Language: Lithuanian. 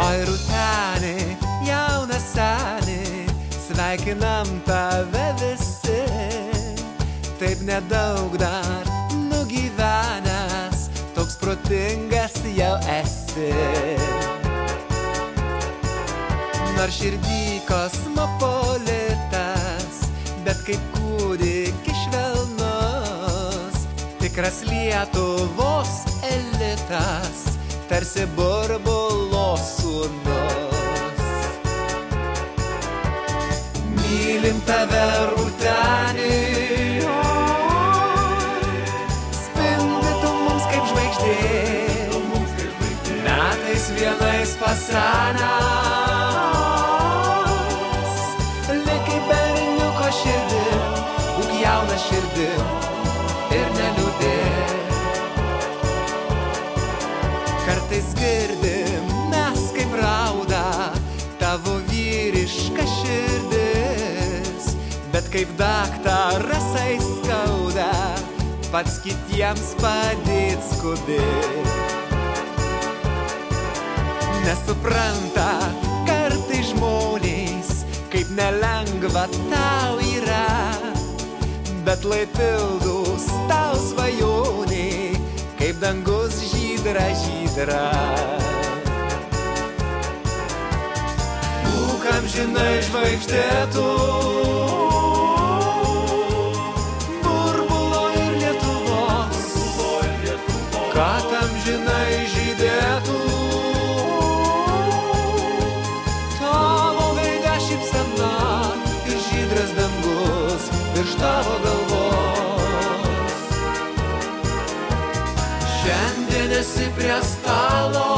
Oi rūtenį, jauną senį, sveikinam tave visi. Taip nedaug dar nugyvenęs, toks protingas jau esi. Nors širdį kosmopolitas, bet kaip kūdikis švelnus, tikras Lietuvos elitas, tarsi burbulo sūnus. Mylim tave rūtenį, spindytum mums kaip žvaigždė, metais vienais pasenęs, lyg kaip berniuko širdim, būk jaunas širdim ir neliūdėk. Kartais girdim mes kaip rauda tavo vyriška širdis, bet kaip daktaras skauda pats kitiems padėt skubėt. Nesupranta kartais žmonės, kaip nelengva tau yra, bet lai pildus tau svajonė, kaip dangus žydra žydra. Būk amžinai žvaigždėtu, burbulo ir Lietuvos, kad amžinai žydėtų. Tavo veide šypsena ir žydras dangus virš tavo galvos. Šiandien esi prie stalo,